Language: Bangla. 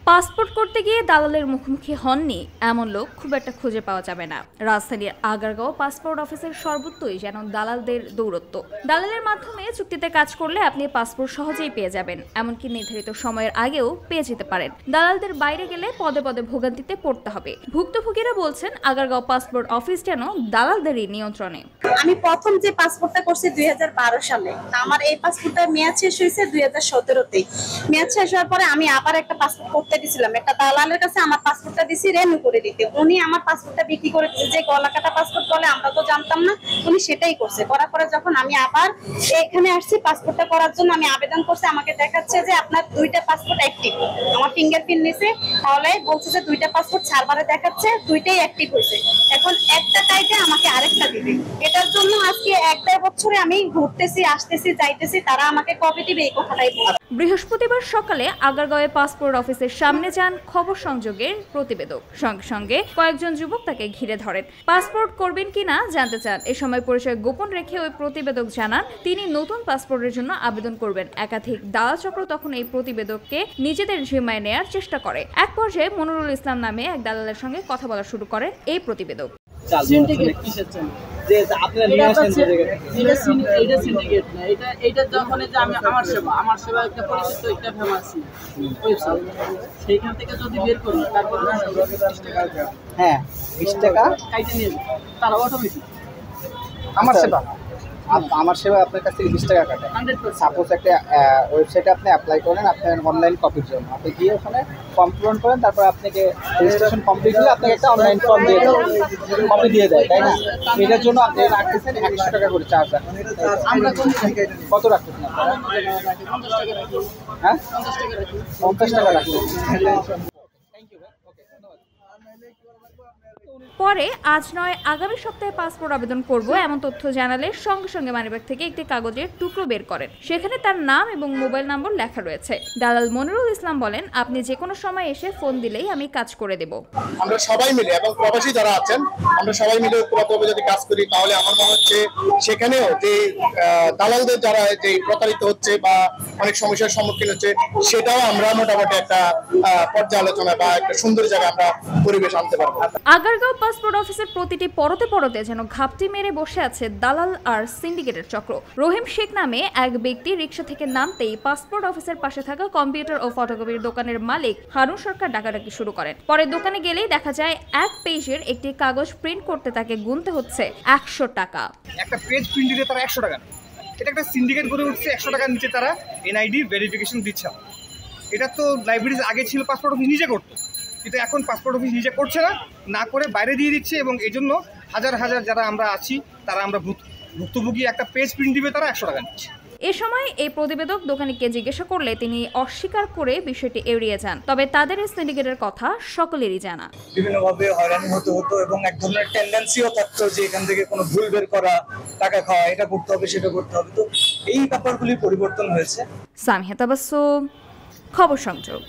পাসপোর্ট করতে গিয়ে দালালের মুখোমুখি হননি এমন লোক খুব একটা খুঁজে পাওয়া যাবে না। রাজধানীর আগারগাঁও পাসপোর্ট অফিসের সর্বত্রই যেন দালালদের দৌরত্ব। দালালের মাধ্যমে চুক্তিতে কাজ করলে আপনি পাসপোর্ট সহজেই পেয়ে যাবেন, এমনকি নির্ধারিত সময়ের আগেও পেয়ে যেতে পারেন। দালালদের বাইরে গেলে পদে পদে ভোগান্তিতে পড়তে হবে। ভুক্তভোগীরা বলছেন আগারগাঁও পাসপোর্ট অফিস যেন দালালদেরই নিয়ন্ত্রণে। আমি প্রথম যে পাসপোর্টটা করছি 2012 সালে, আমার এই পাসপোর্টটা মেয়াদ শেষ হয়েছে 2017-তে। মেয়াদ শেষ হওয়ার পরে আমি আবার একটা পাসপোর্ট করতে দিয়েছিলাম, একটা দালালের কাছে আমার পাসপোর্টটা দিছি রেনু করে দিতে। উনি আমার পাসপোর্টটা বিক্রি করে দিয়েছে, যে গলাকাটা পাসপোর্ট বলে আমরা তো জানতাম না, উনি সেটাই করছে। করার পরে যখন আমি আবার এখানে আসছি পাসপোর্টটা করার জন্য, আমি আবেদন করছি, আমাকে দেখাচ্ছে যে আপনার দুইটা পাসপোর্ট অ্যাক্টিভ। আমার ফিঙ্গারপ্রিন্ট নিছে, তাহলে বলছে যে দুইটা পাসপোর্ট সার্ভারে দেখাচ্ছে দুইটাই অ্যাক্টিভ হয়েছে, এখন একটা কাইটে আমাকে আরেকটা দিবে। এটার জন্য আজকে 1-1.5 বছরে আমি ঘুরতেছি, আসতেছি, যাইতেছি, তারা আমাকে কবে দিবে এই কথাটাই বলে। বৃহস্পতিবার সকালে আগারগাঁওয়ে পাসপোর্ট অফিসের সামনে যান খবর সংযোগের প্রতিবেদক। সঙ্গে সঙ্গে কয়েকজন যুবক তাকে ঘিরে ধরেন। পাসপোর্ট করবেন কিনা জানতে চান। এ সময় পরিচয় গোপন রেখে ওই প্রতিবেদক জানান তিনি নতুন পাসপোর্টের জন্য আবেদন করবেন। একাধিক দালাল চক্র তখন এই প্রতিবেদককে নিজেদের জিম্মায় নেয়ার চেষ্টা করে। এক পর্যায়ে মনিরুল ইসলাম নামে এক দালালের সঙ্গে কথা বলা শুরু করে এই প্রতিবেদক। আমার সেবা আপনার কাছ থেকে 20 টাকা কাটে। সাপোজ একটা ওয়েবসাইটে আপনি অ্যাপ্লাই করেন আপনার অনলাইন কপির জন্য, আপনি গিয়ে ওখানে ফর্ম পূরণ করেন, তারপর আপনাকে রেজিস্ট্রেশন কমপ্লিট হলে আপনাকে একটা অনলাইন ফর্ম দিয়ে দেয়, কপি দিয়ে দেয়, তাই না? এটার জন্য আপনি রাখতেছেন 100 টাকা করে চার্জ রাখেন। কত রাখতেছেন? হ্যাঁ, 50 টাকা রাখতেছেন। পরে আজ নয় আগামী সপ্তাহে পাসপোর্ট আবেদন করব এমন তথ্য জানালে সঙ্গে সঙ্গে মানিব্যাগ থেকে একটি কাগজের টুকরো বের করেন। সেখানে তার নাম এবং মোবাইল নম্বর লেখা রয়েছে। দালাল মনিরুল ইসলাম বলেন, আপনি যে কোনো সময় এসে ফোন দিলেই আমি কাজ করে দেব। আমরা সবাই মিলে এবং প্রবাসী যারা আছেন আমরা সবাই মিলে ঐক্যবদ্ধভাবে যদি কাজ করি তাহলে আমার মনে হচ্ছে সেখানেও যে দালালদের যারা যে প্রতারিত হচ্ছে বা অনেক সমস্যার সম্মুখীন হচ্ছে সেটাও আমরা মোটামুটি একটা পর্যালোচনা বা একটা সুন্দর জায়গায় আমরা পরিবেশ আনতে পারবো। আগারগাঁও পাসপোর্ট অফিসের প্রতিটি পরতে পরতে যেন ঘাপটি মেরে বসে আছে দালাল আর সিন্ডিকেটের চক্র। রহিম শেখ নামে এক ব্যক্তি রিকশা থেকে নামতেই পাসপোর্ট অফিসের পাশে থাকা কম্পিউটার ও ফটোকপির দোকানের মালিক হারুন সরকার ডাকাডাকি শুরু করেন। পরে দোকানে গেলেই দেখা যায় এক পেজের একটি কাগজ প্রিন্ট করতে তাকে গুনতে হচ্ছে 100 টাকা। একটা পেজ প্রিন্ট দিতে তারা 100 টাকা। এটা একটা সিন্ডিকেট করে উঠছে। 100 টাকার নিচে তারা এনআইডি ভেরিফিকেশন দিচ্ছে। এটা তো লাইব্রেরিজ আগে ছিল পাসপোর্ট অফিস নিজে করতো, কিন্তু এখন পাসপোর্ট অফিস নিজে করছে না করে বাইরে দিয়ে দিচ্ছে, এবং এই জন্য হাজার হাজার যারা আমরা আছি তারা আমরা ভুক্তভোগী একটা পেজ প্রিন্ট দিবে তারা 100 টাকা নিচ্ছে। এ সময় এই প্রতিবেদক দোকানিকে জিজ্ঞাসা করলে তিনি অস্বীকার করে বিষয়টি এড়িয়ে যান। তবে তাদের এই সিন্ডিকেটের কথা সকলেরই জানা। বিভিন্নভাবে হয়রানি হতো এবং এক ধরনের টেন্ডেন্সিও থাকতো যে এখান থেকে কোনো ভুল বের করা, টাকা খাওয়া, এটা করতে হবে সেটা করতে হবে। তো এই ব্যাপারগুলি পরিবর্তন হয়েছে। সামিহা তাবাসসুম, খবর সংযোগ।